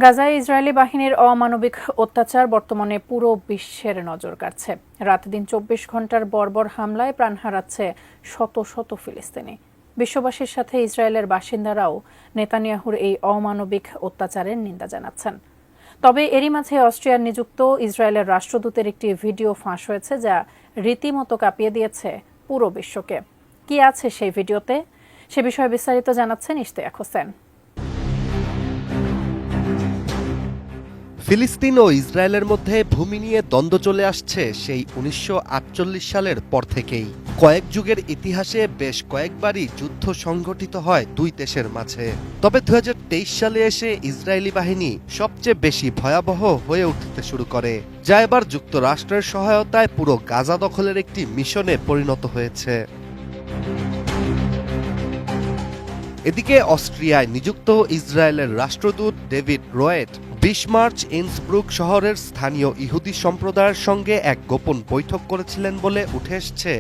গাজায় ইসরায়েলি বাহিনীর অমানবিক অত্যাচার বর্তমানে পুরো বিশ্বের নজর কাড়ছে। রাত দিন ২৪ ঘণ্টার বর্বর হামলায় প্রাণ হারাচ্ছে শত শত ফিলিস্তিনি। বিশ্ববাসীর সাথে ইসরায়েলের বাসিন্দারাও নেতানিয়াহুর এই অমানবিক অত্যাচারের নিন্দা জানাচ্ছেন। তবে এরই মাঝে অস্ট্রিয়ার নিযুক্ত ইসরায়েলের রাষ্ট্রদূতের একটি ভিডিও ফাঁস হয়েছে, যা রীতিমতো কাঁপিয়ে দিয়েছে পুরো বিশ্বকে। কি আছে সেই ভিডিওতে, সে বিষয়ে বিস্তারিত জানাচ্ছেন ইশতিয়াক হোসেন। ফিলিস্তিন ও ইসরায়েলের মধ্যে ভূমি নিয়ে দ্বন্দ্ব চলে আসছে সেই ১৯৪৮ সালের পর থেকেই। কয়েক যুগের ইতিহাসে বেশ কয়েকবারই যুদ্ধ সংঘটিত হয় দুই দেশের মাঝে। তবে ২০২৩ সালে এসে ইসরায়েলি বাহিনী সবচেয়ে বেশি ভয়াবহ হয়ে উঠতে শুরু করে, যা এবার যুক্তরাষ্ট্রের সহায়তায় পুরো গাজা দখলের একটি মিশনে পরিণত হয়েছে। এদিকে অস্ট্রিয়ায় নিযুক্ত ইসরায়েলের রাষ্ট্রদূত ডেভিড রয়েট ২০ মার্চ ইন্সব্রুক শহরের স্থানীয় ইহুদি সম্প্রদায়ের সঙ্গে এক গোপন বৈঠক করেছিলেন বলে উঠে এসছে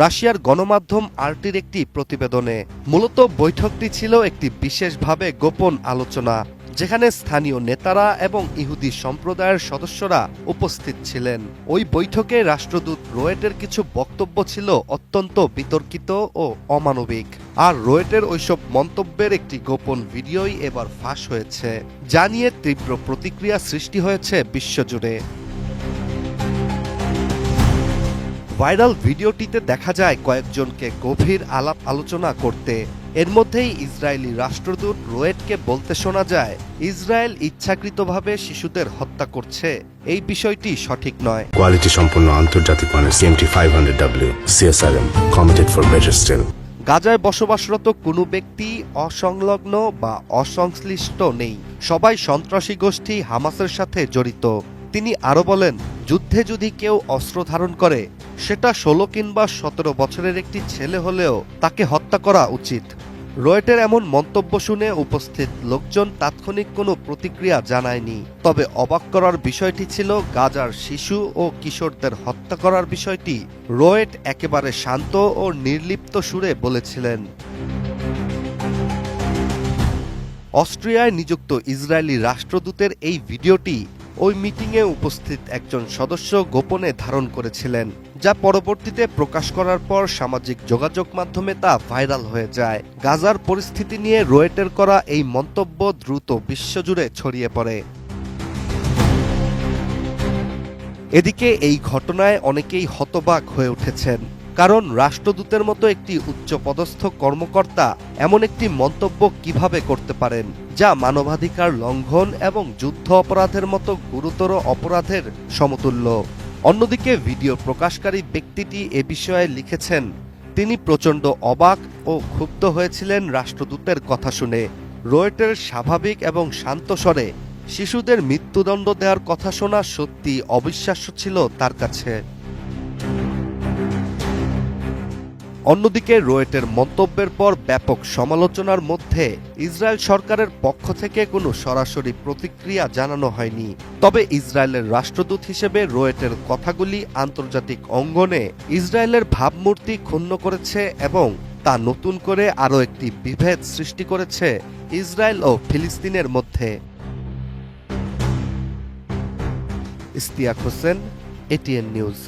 রাশিয়ার গণমাধ্যম আরটির একটি প্রতিবেদনে। মূলত বৈঠকটি ছিল একটি বিশেষভাবে গোপন আলোচনা, যেখানে স্থানীয় নেতারা এবং ইহুদি সম্প্রদায়ের সদস্যরা উপস্থিত ছিলেন। ওই বৈঠকে রাষ্ট্রদূত রোয়েটের কিছু বক্তব্য ছিল অত্যন্ত বিতর্কিত ও অমানবিক, আর রোয়েটের ওইসব মন্তব্যের একটি গোপন ভিডিওই এবার ফাঁস হয়েছে, যা নিয়ে তীব্র প্রতিক্রিয়া সৃষ্টি হয়েছে বিশ্বজুড়ে। ভাইরাল ভিডিওটিতে দেখা যায় কয়েকজনকে গভীর আলাপ আলোচনা করতে। এর মধ্যেই ইসরায়েলি রাষ্ট্রদূত রোয়েটকে বলতে শোনা যায়, ইসরায়েল ইচ্ছাকৃতভাবে শিশুদের হত্যা করছে, এই বিষয়টি সঠিক নয়। কোয়ালিটি সম্পন্ন আন্তর্জাতিক মানের CMT500W CSRM committed for better still. গাজায় বসবাসরত কোনো ব্যক্তি অসংলগ্ন বা অসংশ্লিষ্ট নেই, সবাই সন্ত্রাসী গোষ্ঠী হামাসের সাথে জড়িত। তিনি আরও বলেন, যুদ্ধে যদি কেউ অস্ত্র ধারণ করে, সেটা ১৬ কিংবা ১৭ বছরের একটি ছেলে হলেও তাকে হত্যা করা উচিত। রয়েটের এমন মন্তব্য শুনে উপস্থিত লোকজন তাৎক্ষণিক কোনো প্রতিক্রিয়া জানায়নি। তবে অবাক করার বিষয়টি ছিল, গাজার শিশু ও কিশোরদের হত্যা করার বিষয়টি রয়েট একেবারে শান্ত ও নির্লিপ্ত সুরে বলেছিলেন। অস্ট্রিয়ায় নিযুক্ত ইসরায়েলি রাষ্ট্রদূতের এই ভিডিওটি ওই মিটিংয়ে উপস্থিত একজন সদস্য গোপনে ধারণ করেছিলেন, যা পরবর্তীতে প্রকাশ করার পর সামাজিক যোগাযোগ মাধ্যমে তা ভাইরাল হয়ে যায়। গাজার পরিস্থিতি নিয়ে রয়েটের করা এই মন্তব্য দ্রুত বিশ্বজুড়ে ছড়িয়ে পড়ে। এদিকে এই ঘটনায় অনেকেই হতবাক হয়ে উঠেছেন, কারণ রাষ্ট্রদূতের মতো একটি উচ্চপদস্থ কর্মকর্তা এমন একটি মন্তব্য কিভাবে করতে পারেন, যা মানবাধিকার লঙ্ঘন এবং যুদ্ধ অপরাধের মতো গুরুতর অপরাধের সমতুল্য। অন্যদিকে ভিডিও প্রকাশকারী ব্যক্তিটি এ বিষয়ে লিখেছেন, তিনি প্রচণ্ড অবাক ও ক্ষুব্ধ হয়েছিলেন রাষ্ট্রদূতের কথা শুনে। রয়েটের স্বাভাবিক এবং শান্ত স্বরে শিশুদের মৃত্যুদণ্ড দেওয়ার কথা শোনা সত্যি অবিশ্বাস্য ছিল তার কাছে। অন্যদিকে রয়েটের মন্তব্যের পর ব্যাপক সমালোচনার মধ্যে ইসরায়েল সরকারের পক্ষ থেকে কোনো সরাসরি প্রতিক্রিয়া জানানো হয়নি। তবে ইসরায়েলের রাষ্ট্রদূত হিসেবে রয়েটের কথাগুলি আন্তর্জাতিক অঙ্গনে ইসরায়েলের ভাবমূর্তি ক্ষুণ্ণ করেছে এবং তা নতুন করে আরও একটি বিভেদ সৃষ্টি করেছে ইসরায়েল ও ফিলিস্তিনের মধ্যে। Ishtiaq Hossain, ATN news.